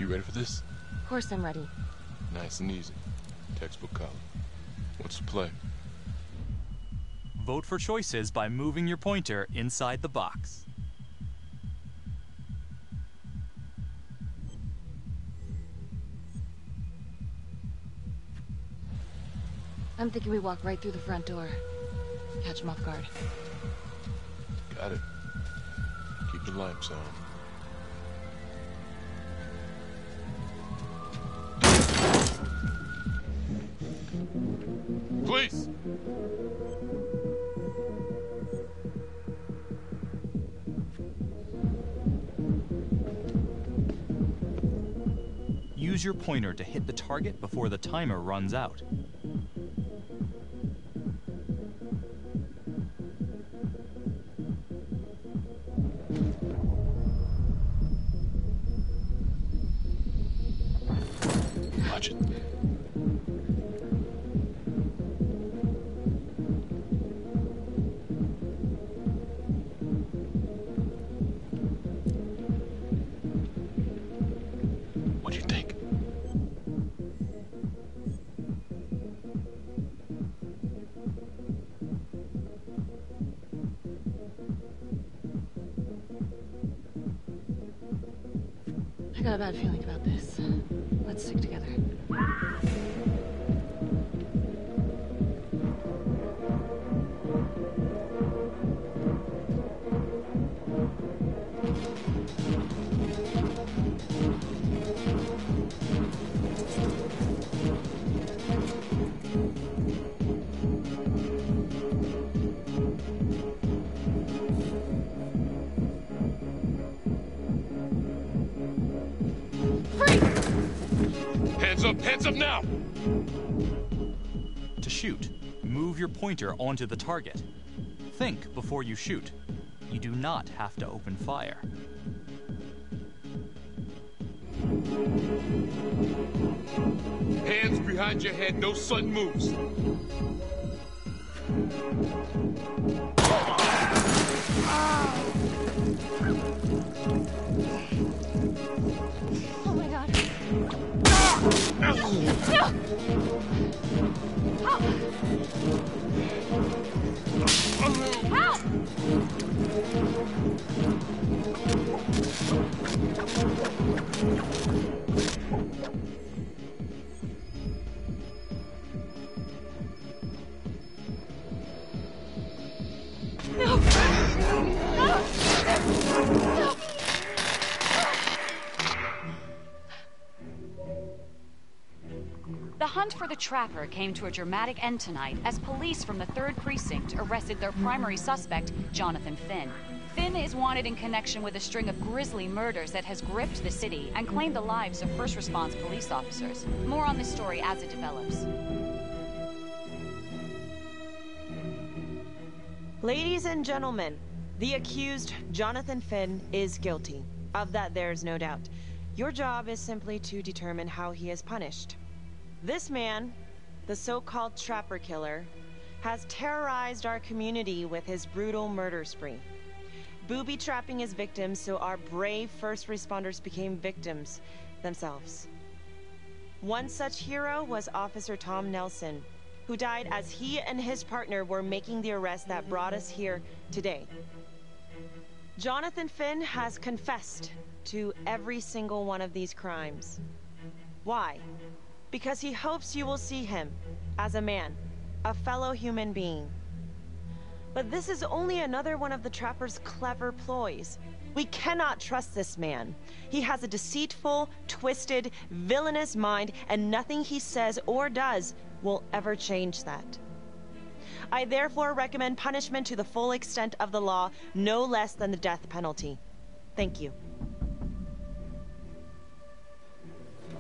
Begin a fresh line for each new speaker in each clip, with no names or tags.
You ready for this?
Of course I'm ready.
Nice and easy. Textbook column. What's the play?
Vote for choices by moving your pointer inside the box.
I'm thinking we walk right through the front door. Catch him off guard.
Got it. Keep the lights on. Police!
Use your pointer to hit the target before the timer runs out.
Watch it. What do you think?
I got a bad feeling about this. Let's stick together.
Hands up now!
To shoot, move your pointer onto the target. Think before you shoot. You do not have to open fire.
Hands behind your head, no sudden moves.
Oh my god.
The hunt for the Trapper came to a dramatic end tonight as police from the 3rd Precinct arrested their primary suspect, Jonathan Finn. Finn is wanted in connection with a string of grisly murders that has gripped the city and claimed the lives of first response police officers. More on this story as it develops.
Ladies and gentlemen, the accused, Jonathan Finn, is guilty. Of that there's no doubt. Your job is simply to determine how he is punished. This man, the so-called Trapper Killer, has terrorized our community with his brutal murder spree, booby-trapping his victims so our brave first responders became victims themselves. One such hero was Officer Tom Nelson, who died as he and his partner were making the arrest that brought us here today. Jonathan Finn has confessed to every single one of these crimes. Why? Because he hopes you will see him as a man, a fellow human being. But this is only another one of the Trapper's clever ploys. We cannot trust this man. He has a deceitful, twisted, villainous mind, and nothing he says or does will ever change that. I therefore recommend punishment to the full extent of the law, no less than the death penalty. Thank you.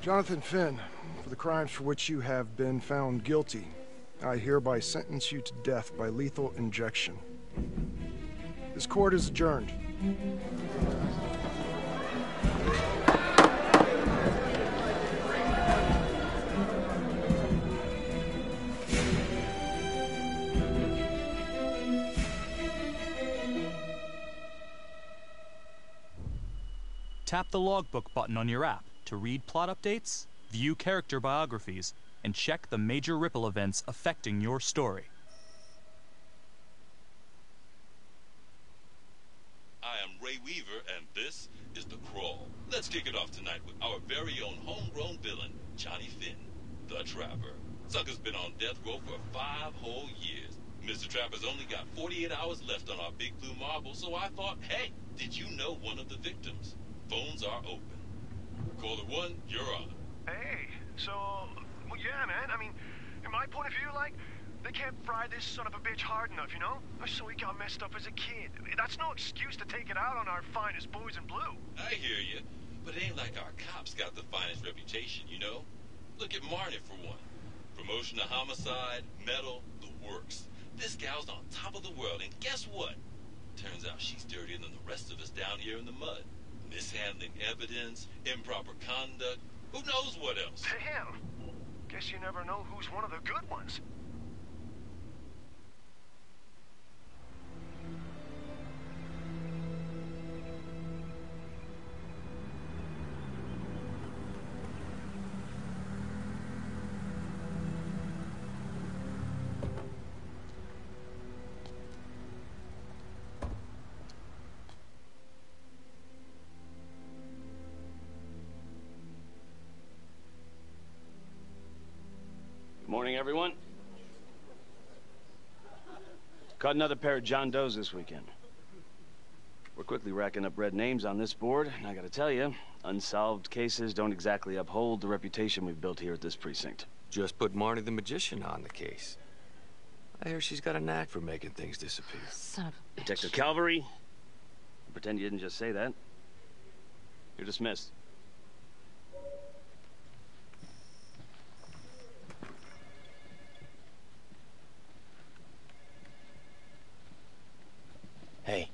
Jonathan Finn, for the crimes for which you have been found guilty, I hereby sentence you to death by lethal injection. This court is adjourned.
Tap the logbook button on your app to to read plot updates, view character biographies, and check the major ripple events affecting your story.
I am Ray Weaver, and this is The Crawl. Let's kick it off tonight with our very own homegrown villain, Johnny Finn, the Trapper. Sucker's been on death row for 5 whole years. Mr. Trapper's only got 48 hours left on our big blue marble, so I thought, hey, did you know one of the victims? Phones are open. Caller 1, you're on.
Hey, so, well, yeah, man, I mean, in my point of view, like, they can't fry this son of a bitch hard enough, you know? So he got messed up as a kid. That's no excuse to take it out on our finest boys in blue.
I hear you, but it ain't like our cops got the finest reputation, you know? Look at Marnie, for one. Promotion to homicide, medal, the works. This gal's on top of the world, and guess what? Turns out she's dirtier than the rest of us down here in the mud. Mishandling evidence, improper conduct, who knows what else?
Damn. Guess you never know who's one of the good ones.
Morning, everyone. Caught another pair of John Does this weekend. We're quickly racking up red names on this board, and I gotta tell you, unsolved cases don't exactly uphold the reputation we've built here at this precinct.
Just put Marnie the Magician on the case. I hear she's got a knack for making things disappear.
Son of a bitch.
Detective Calvary, pretend you didn't just say that. You're dismissed.
Hey,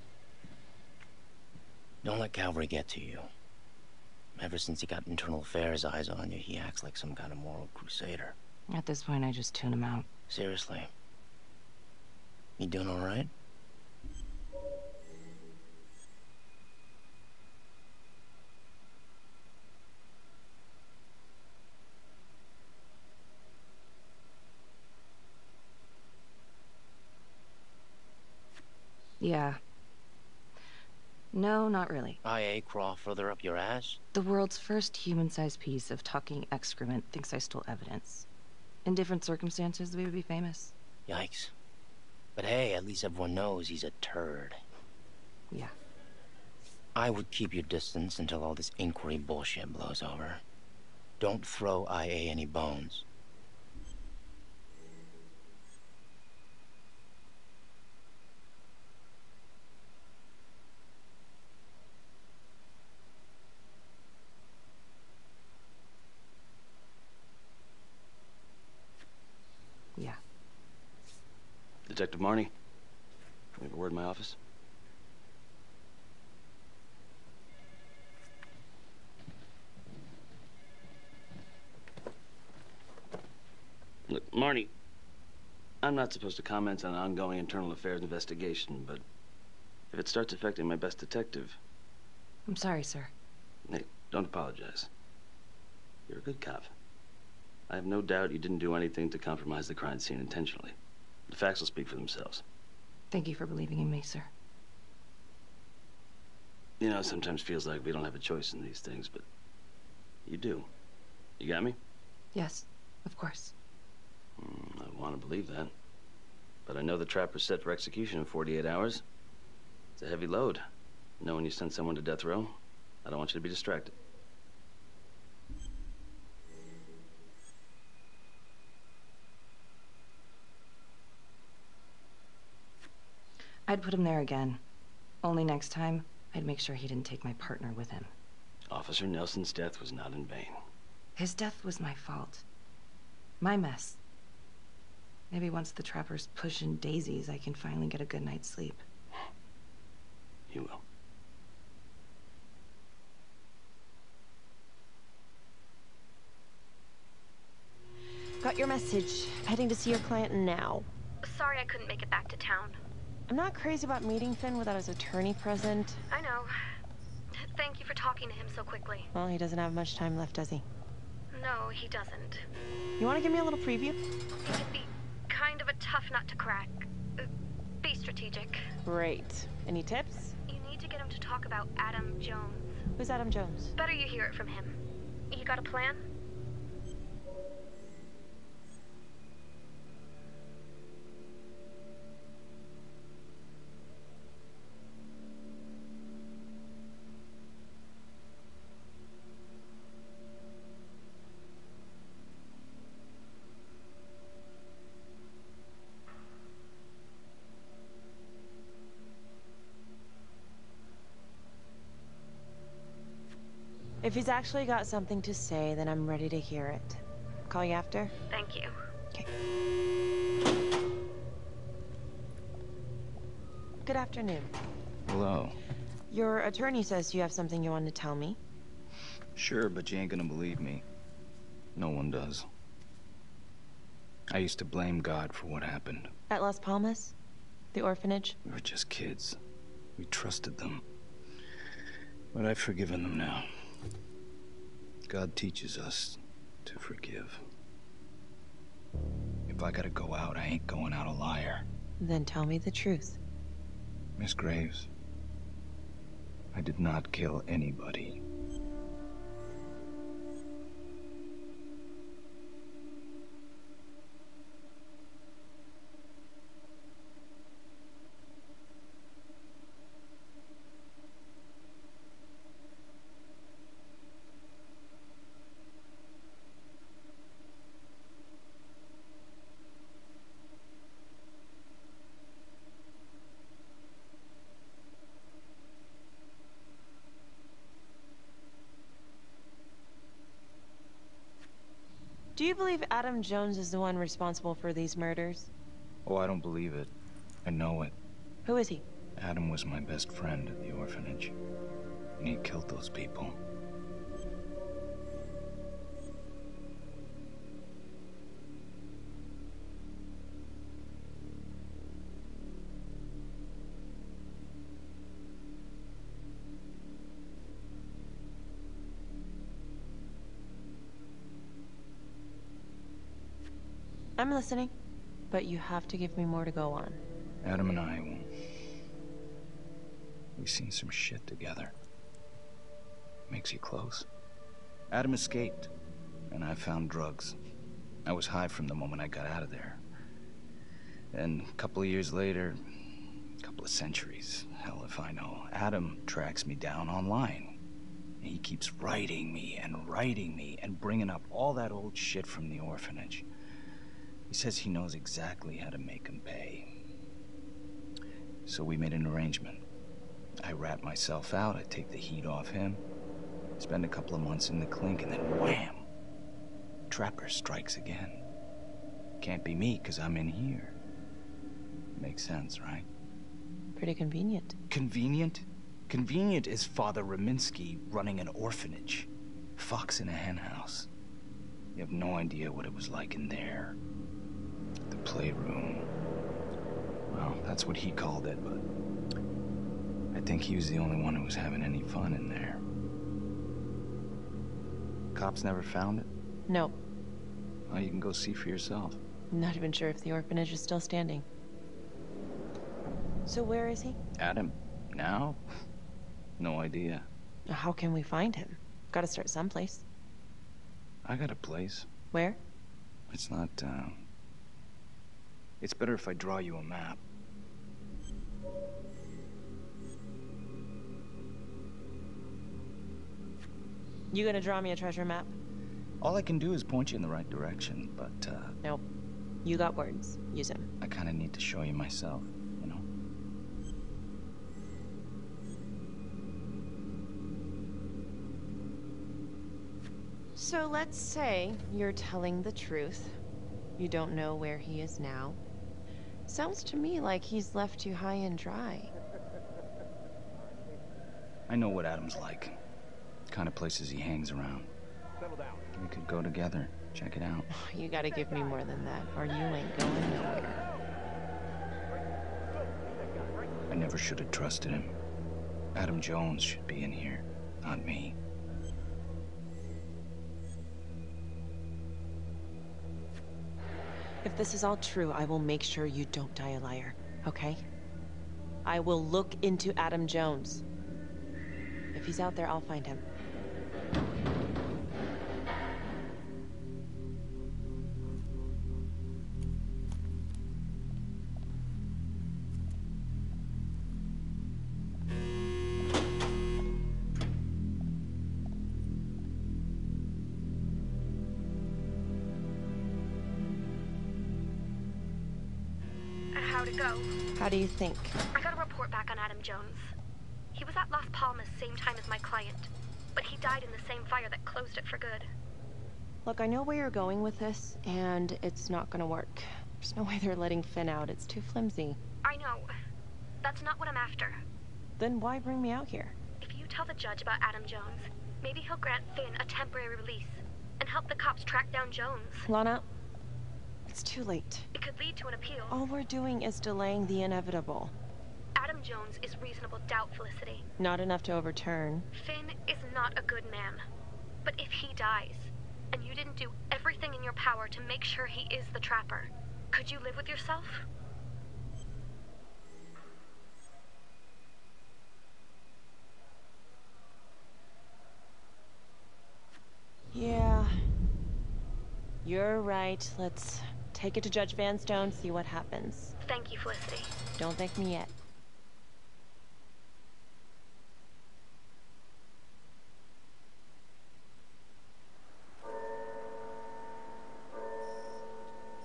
don't let Calvary get to you. Ever since he got internal affairs eyes on you, he acts like some kind of moral crusader.
At this point, I just tune him out.
Seriously. You doing all right?
Yeah. No, not really.
IA crawl further up your ass?
The world's first human-sized piece of talking excrement thinks I stole evidence. In different circumstances, we would be famous.
Yikes. But hey, at least everyone knows he's a turd.
Yeah.
I would keep your distance until all this inquiry bullshit blows over. Don't throw IA any bones.
Yeah.
Detective Marnie, we have a word in my office. Look, Marnie, I'm not supposed to comment on an ongoing internal affairs investigation, but if it starts affecting my best detective...
I'm sorry, sir.
Hey, don't apologize. You're a good cop. I have no doubt you didn't do anything to compromise the crime scene intentionally. The facts will speak for themselves.
Thank you for believing in me, sir.
You know, it sometimes feels like we don't have a choice in these things, but you do. You got me?
Yes, of course.
I want to believe that. But I know the Trapper's set for execution in 48 hours. It's a heavy load. Knowing you sent someone to death row, I don't want you to be distracted.
I'd put him there again. Only next time, I'd make sure he didn't take my partner with him.
Officer Nelson's death was not in vain.
His death was my fault. My mess. Maybe once the Trapper's pushing daisies, I can finally get a good night's sleep.
You will.
Got your message. Heading to see your client now.
Sorry I couldn't make it back to town.
I'm not crazy about meeting Finn without his attorney present.
I know. Thank you for talking to him so quickly.
Well, he doesn't have much time left, does he?
No, he doesn't.
You want to give me a little preview?
He could be kind of a tough nut to crack. Be strategic.
Great. Any tips?
You need to get him to talk about Adam Jones.
Who's Adam Jones?
Better you hear it from him. You got a plan?
If he's actually got something to say, then I'm ready to hear it. Call you after?
Thank you.
Okay. Good afternoon.
Hello.
Your attorney says you have something you want to tell me.
Sure, but you ain't gonna believe me. No one does. I used to blame God for what happened.
At Las Palmas? The orphanage?
We were just kids. We trusted them. But I've forgiven them now. God teaches us to forgive. If I gotta go out, I ain't going out a liar.
Then tell me the truth.
Miss Graves, I did not kill anybody.
Do you believe Adam Jones is the one responsible for these murders?
Oh, I don't believe it. I know it.
Who is he?
Adam was my best friend at the orphanage. And he killed those people.
I'm listening, but you have to give me more to go on.
Adam and I, we've seen some shit together. Makes you close. Adam escaped, and I found drugs. I was high from the moment I got out of there. And a couple of years later, a couple of centuries, hell if I know, Adam tracks me down online. He keeps writing me and bringing up all that old shit from the orphanage. He says he knows exactly how to make him pay. So we made an arrangement. I rat myself out, I take the heat off him, spend a couple of months in the clink, and then wham! Trapper strikes again. Can't be me, 'cause I'm in here. Makes sense, right?
Pretty convenient.
Convenient? Convenient is Father Raminsky running an orphanage. Fox in a henhouse. You have no idea what it was like in there. The playroom. Well, that's what he called it, but I think he was the only one who was having any fun in there. Cops never found it?
No.
Well, you can go see for yourself.
Not even sure if the orphanage is still standing. So where is he?
Adam? Now? No idea.
How can we find him? Gotta start someplace.
I got a place.
Where?
It's not, It's better if I draw you a map.
You gonna draw me a treasure map?
All I can do is point you in the right direction, but,
Nope. You got words. Use them.
I kinda need to show you myself, you know?
So let's say you're telling the truth. You don't know where he is now. Sounds to me like he's left you high and dry.
I know what Adam's like. The kind of places he hangs around. We could go together. Check it out.
You gotta give me more than that, or you ain't going nowhere.
I never should have trusted him. Adam Jones should be in here. on me.
If this is all true, I will make sure you don't die a liar, okay? I will look into Adam Jones. If he's out there, I'll find him.
How'd it go?
How do you think?
I got a report back on Adam Jones. He was at Las Palmas same time as my client, but he died in the same fire that closed it for good.
Look, I know where you're going with this, and it's not gonna work. There's no way they're letting Finn out. It's too flimsy.
I know. That's not what I'm after.
Then why bring me out here?
If you tell the judge about Adam Jones, maybe he'll grant Finn a temporary release and help the cops track down Jones.
Lana, it's too late.
It could lead to an appeal.
All we're doing is delaying the inevitable.
Adam Jones is reasonable doubt, Felicity.
Not enough to overturn.
Finn is not a good man. But if he dies, and you didn't do everything in your power to make sure he is the trapper, could you live with yourself?
Yeah. You're right. Let's take it to Judge Vanstone, see what happens.
Thank you, Felicity.
Don't thank me yet.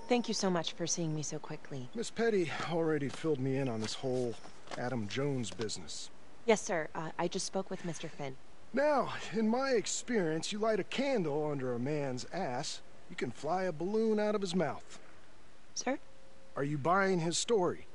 Thank you so much for seeing me so quickly.
Miss Petty already filled me in on this whole Adam Jones business.
Yes, sir. I just spoke with Mr. Finn.
Now, in my experience, you light a candle under a man's ass, you can fly a balloon out of his mouth.
Sir?
Are you buying his story?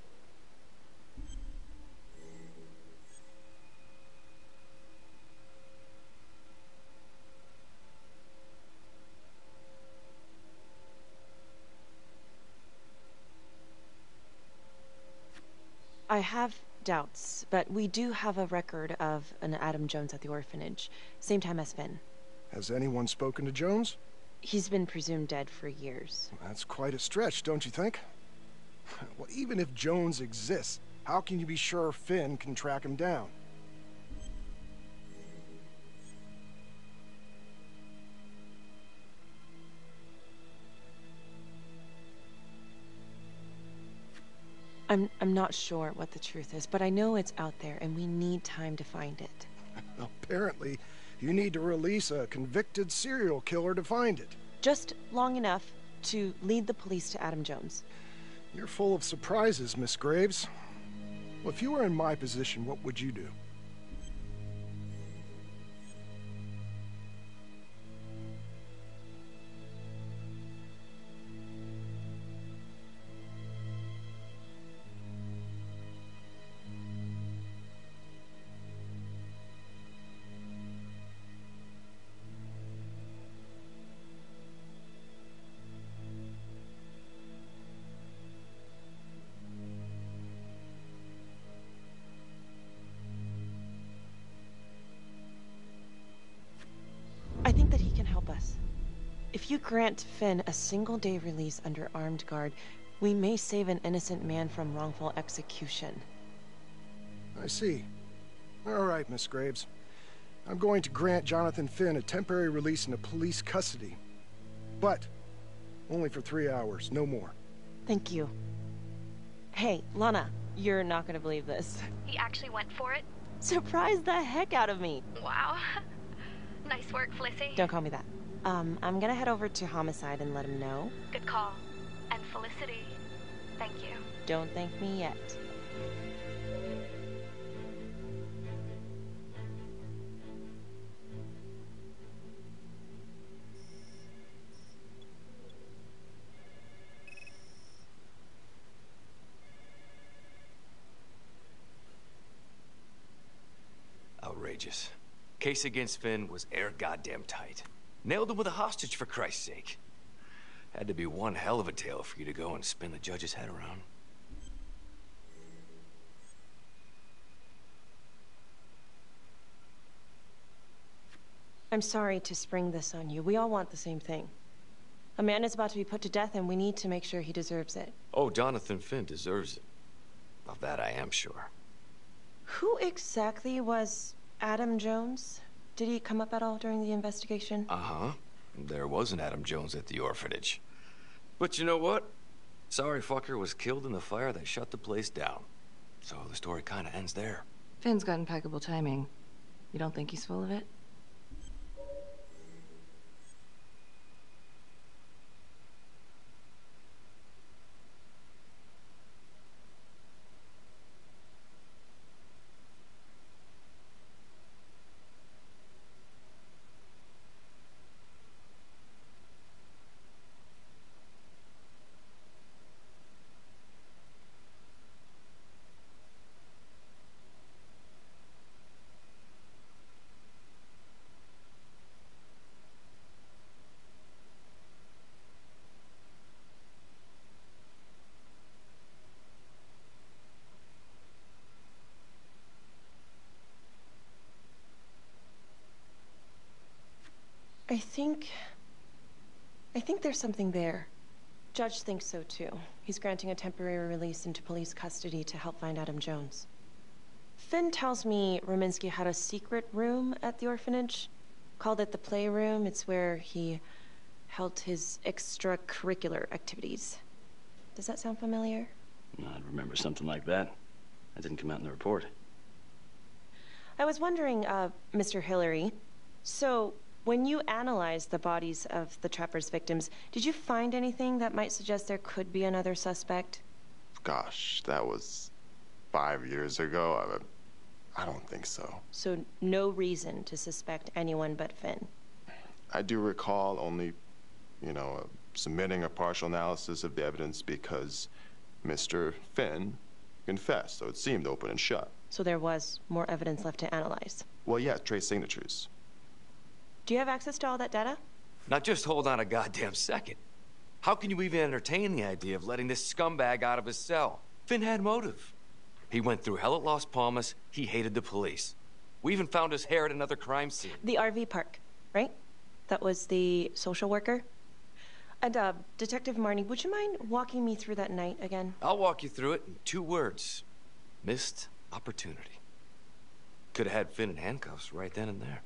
I have doubts, but we do have a record of an Adam Jones at the orphanage, same time as Finn.
Has anyone spoken to Jones?
He's been presumed dead for years.
That's quite a stretch, don't you think? Well, even if Jones exists, how can you be sure Finn can track him down?
I'm not sure what the truth is, but I know it's out there, and we need time to find it.
Apparently, you need to release a convicted serial killer to find it.
Just long enough to lead the police to Adam Jones.
You're full of surprises, Miss Graves. Well, if you were in my position, what would you do?
I think that he can help us. If you grant Finn a single-day release under armed guard, we may save an innocent man from wrongful execution.
I see. All right, Miss Graves. I'm going to grant Jonathan Finn a temporary release into police custody. But only for 3 hours, no more.
Thank you. Hey, Lana, you're not gonna believe this.
He actually went for it?
Surprised the heck out of me.
Wow. Nice work, Felicity.
Don't call me that. I'm gonna head over to Homicide and let him know.
Good call. And Felicity, thank you.
Don't thank me yet.
Outrageous. Case against Finn was air goddamn tight. Nailed him with a hostage, for Christ's sake. Had to be one hell of a tale for you to go and spin the judge's head around.
I'm sorry to spring this on you. We all want the same thing. A man is about to be put to death, and we need to make sure he deserves it.
Oh, Jonathan Finn deserves it. Of that I am sure.
Who exactly was Adam Jones? Did he come up at all during the investigation?
Uh-huh. There was an Adam Jones at the orphanage. But you know what? Sorry fucker was killed in the fire that shut the place down. So the story kind of ends there.
Finn's got impeccable timing. You don't think he's full of it?
I think there's something there. Judge thinks so too. He's granting a temporary release into police custody to help find Adam Jones. Finn tells me Rominsky had a secret room at the orphanage. Called it the playroom. It's where he held his extracurricular activities. Does that sound familiar?
I'd remember something like that. That didn't come out in the report.
I was wondering, Mr. Hillary, so when you analyzed the bodies of the Trapper's victims, did you find anything that might suggest there could be another suspect?
Gosh, that was 5 years ago. I don't think so.
So no reason to suspect anyone but Finn?
I do recall only, submitting a partial analysis of the evidence because Mr. Finn confessed, so it seemed open and shut.
So there was more evidence left to analyze?
Well, yeah, trace signatures.
Do you have access to all that data?
Now just hold on a goddamn second. How can you even entertain the idea of letting this scumbag out of his cell? Finn had motive. He went through hell at Las Palmas. He hated the police. We even found his hair at another crime scene.
The RV park, right? That was the social worker? And, Detective Marnie, would you mind walking me through that night again?
I'll walk you through it in 2 words. Missed opportunity. Could have had Finn in handcuffs right then and there.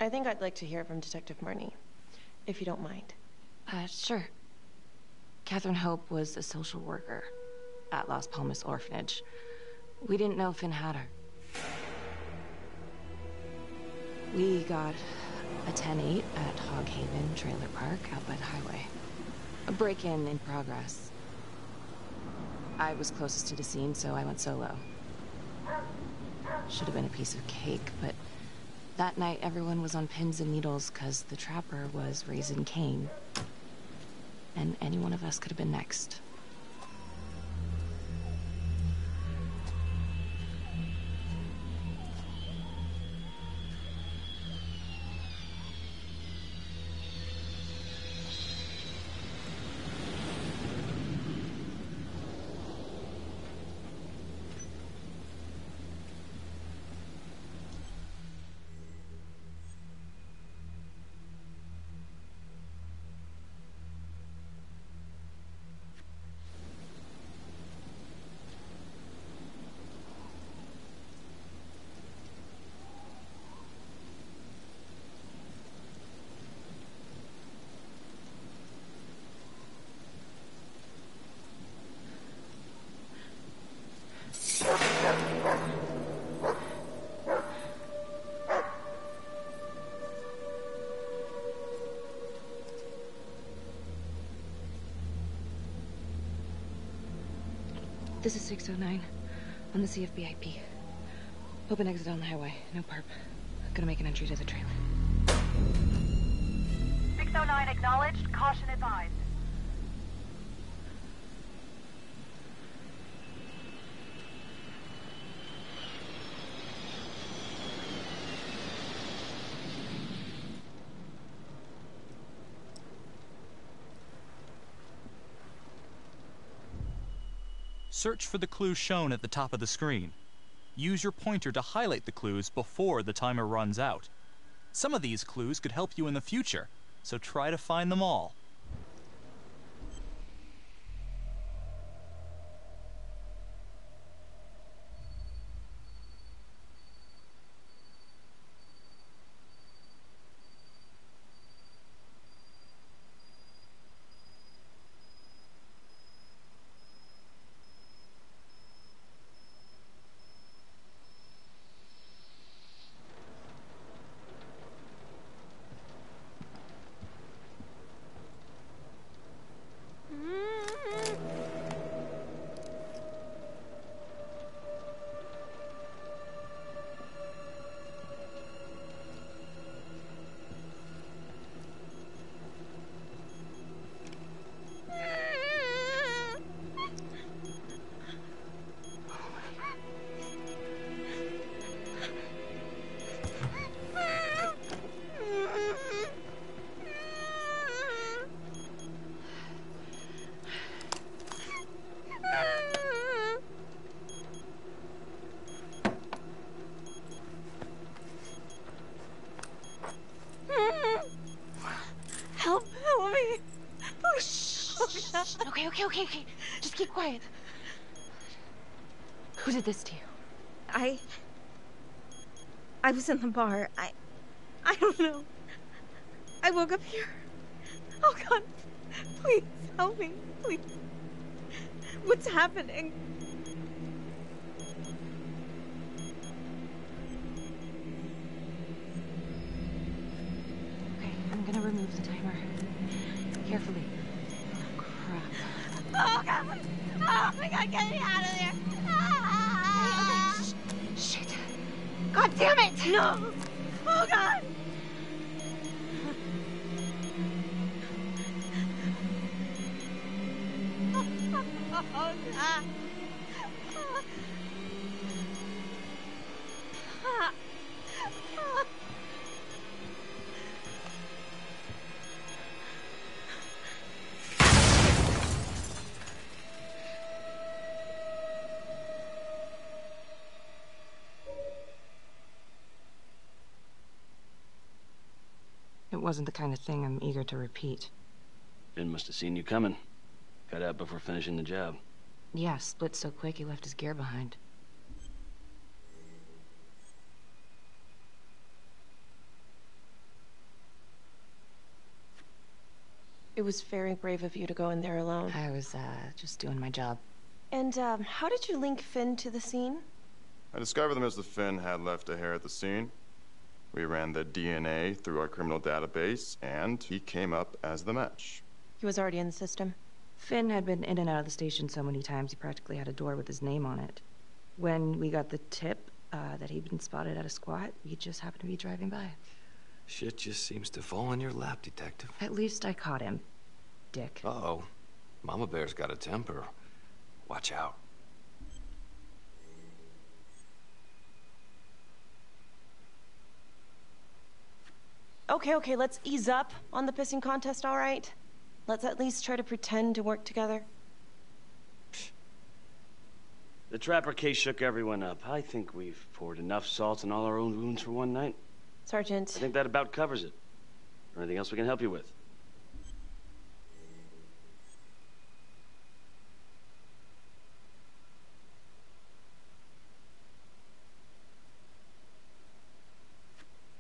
I think I'd like to hear from Detective Marnie, if you don't mind.
Sure. Catherine Hope was a social worker at Las Palmas Orphanage. We didn't know Finn had her. We got a 10-8 at Hog Haven Trailer Park out by the highway. A break-in in progress. I was closest to the scene, so I went solo. Should have been a piece of cake, but that night everyone was on pins and needles because the Trapper was raising Cain. And any one of us could have been next. This is 609 on the CFBIP. Open exit on the highway. No perp. Gonna make an entry to the trailer.
609 acknowledged. Caution advised.
Search for the clues shown at the top of the screen. Use your pointer to highlight the clues before the timer runs out. Some of these clues could help you in the future, so try to find them all.
Help me. Please.
Okay. Just keep quiet. Who did this to you?
I was in the bar. I don't know. I woke up here. Oh, God. Please, help me. Please. What's happening?
Okay, I'm gonna remove the timer. Carefully. Oh, crap.
Oh, God. Oh, my God. Get me out of there.
Okay. Shit.
God damn it. No. Oh, God. Oh, God.
It wasn't the kind of thing I'm eager to repeat.
Finn must have seen you coming. Got out before finishing the job.
Yeah, split so quick he left his gear behind.
It was very brave of you to go in there alone.
I was, just doing my job.
And, how did you link Finn to the scene?
I discovered them as the Finn had left a hair at the scene. We ran the DNA through our criminal database, and he came up as the match.
He was already in the system.
Finn had been in and out of the station so many times he practically had a door with his name on it. When we got the tip that he'd been spotted at a squat, we just happened to be driving by.
Shit just seems to fall in your lap, Detective.
At least I caught him, Dick.
Uh-oh. Mama Bear's got a temper. Watch out.
Okay, let's ease up on the pissing contest, all right? Let's at least try to pretend to work together.
The Trapper case shook everyone up. I think we've poured enough salt in all our own wounds for one night.
Sergeant.
I think that about covers it. Or anything else we can help you with?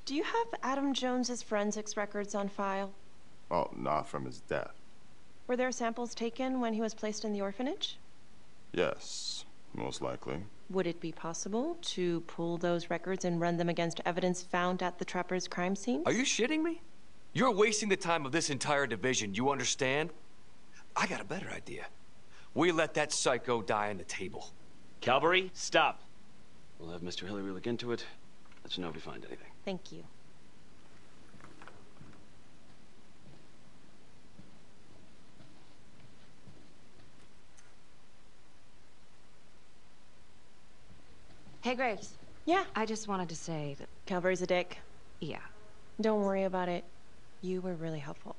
Do you have Adam Jones's forensics records on file?
Well, not from his death.
Were there samples taken when he was placed in the orphanage?
Yes, most likely.
Would it be possible to pull those records and run them against evidence found at the Trapper's crime scene?
Are you shitting me? You're wasting the time of this entire division, you understand? I got a better idea. We let that psycho die on the table.
Calvary, stop. We'll have Mr. Hillary look into it. Let you know if we find anything.
Thank you.
Hey, Graves.
Yeah?
I just wanted to say that...
Calvary's a dick.
Yeah.
Don't worry about it. You were really helpful.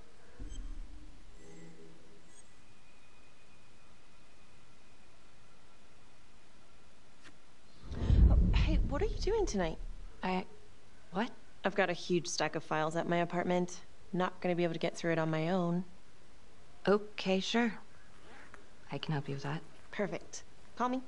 what are you doing tonight?
What?
I've got a huge stack of files at my apartment. Not gonna be able to get through it on my own.
Okay, sure. I can help you with that.
Perfect. Call me.